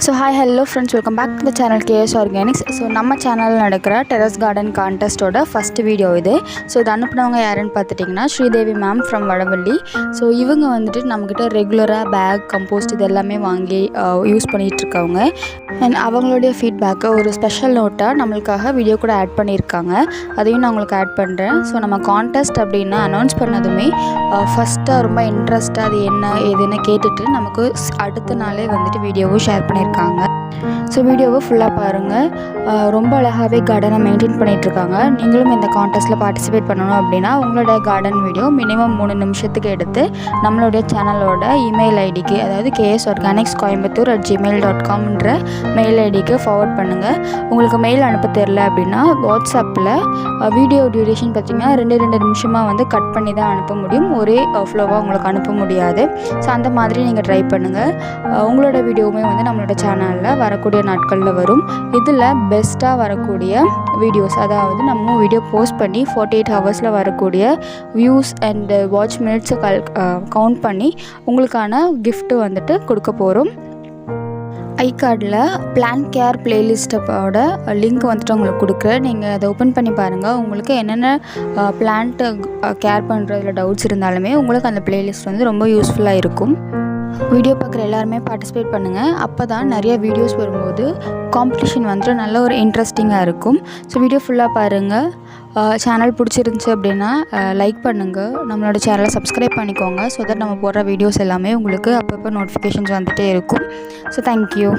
So hi hello friends, welcome back to the channel K.S.organics. So நம்ம சேனல்ல நடக்கிற terrace garden கான்டெஸ்டோட first video இது. So இது அனுப்புனவங்க யாருன்னு பார்த்துட்டிங்கன்னா Sridevi ma'am from Vadavalli. So இவங்க வந்துட்டு நம்மக்கிட்ட ரெகுலராக பேக் கம்போஸ்ட் இது எல்லாமே வாங்கி யூஸ் பண்ணிகிட்ருக்கவங்க. அண்ட் அவங்களுடைய ஃபீட்பேக்கை ஒரு ஸ்பெஷல் நோட்டாக நம்மளுக்காக வீடியோ கூட ஆட் பண்ணியிருக்காங்க. அதையும் நான் உங்களுக்கு ஆட் பண்ணுறேன். ஸோ நம்ம கான்டெஸ்ட் அப்படின்னு அனௌன்ஸ் பண்ணதுமே ஃபஸ்ட்டாக ரொம்ப இன்ட்ரெஸ்ட்டாக அது என்ன ஏதுன்னு கேட்டுட்டு நமக்கு அடுத்த நாளே வந்துட்டு வீடியோவும் ஷேர் பண்ணியிருக்காங்க. ஸோ வீடியோவை ஃபுல்லாக பாருங்கள். ரொம்ப அழகாகவே கார்டனை மெயின்டைன் பண்ணிகிட்ருக்காங்க. நீங்களும் இந்த கான்டெஸ்ட்டில் பார்ட்டிசிபேட் பண்ணணும் அப்படின்னா உங்களோட கார்டன் வீடியோ மினிமம் 3 நிமிஷத்துக்கு எடுத்து நம்மளுடைய சேனலோட இமெயில் ஐடிக்கு, அதாவது ksorganicscbe@gmail.comன்ற மெயில் ஐடிக்கு ஃபார்வர்ட் பண்ணுங்கள். உங்களுக்கு மெயில் அனுப்ப தெரில அப்படின்னா வாட்ஸ்அப்பில் வீடியோ டியூரேஷன் பார்த்திங்கன்னா 2 நிமிஷமாக வந்து கட் பண்ணி தான் அனுப்ப முடியும். ஒரே ஃப்ளோவாக உங்களுக்கு அனுப்ப முடியாது. ஸோ அந்த மாதிரி நீங்கள் ட்ரை பண்ணுங்கள். உங்களோட வீடியோவுமே வந்து நம்மளோட சேனலில் வரக்கூடிய நாட்களில் வரும். இதில் பெஸ்ட்டாக வரக்கூடிய வீடியோஸ், அதாவது நம்ம வீடியோ போஸ்ட் பண்ணி 48 ஹவர்ஸில் வரக்கூடிய வியூஸ் அண்டு வாட்ச் மினிட்ஸை கவுண்ட் பண்ணி உங்களுக்கான கிஃப்ட்டு வந்துட்டு கொடுக்க போகிறோம். ஐகார்டில் பிளான்ட் கேர் பிளேலிஸ்ட்டோட லிங்க் வந்துட்டு உங்களுக்கு கொடுக்குறேன். நீங்கள் அதை ஓப்பன் பண்ணி பாருங்கள். உங்களுக்கு என்னென்ன பிளான்ட்டு கேர் பண்ணுறதுல டவுட்ஸ் இருந்தாலுமே உங்களுக்கு அந்த பிளேலிஸ்ட் வந்து ரொம்ப யூஸ்ஃபுல்லாக இருக்கும். வீடியோ பார்க்குற எல்லாருமே பார்ட்டிசிபேட் பண்ணுங்கள். அப்போ தான் நிறைய வீடியோஸ் வரும்போது காம்படிஷன் வந்துட்டு நல்ல ஒரு இன்ட்ரெஸ்டிங்காக இருக்கும். ஸோ வீடியோ ஃபுல்லாக பாருங்கள். சேனல் பிடிச்சிருந்துச்சி அப்படின்னா லைக் பண்ணுங்கள். நம்மளோட சேனலை சப்ஸ்கிரைப் பண்ணிக்கோங்க. ஸோ தட் நம்ம போடுற வீடியோஸ் எல்லாமே உங்களுக்கு அப்பப்போ நோட்டிஃபிகேஷன்ஸ் வந்துகிட்டே இருக்கும். So thank you.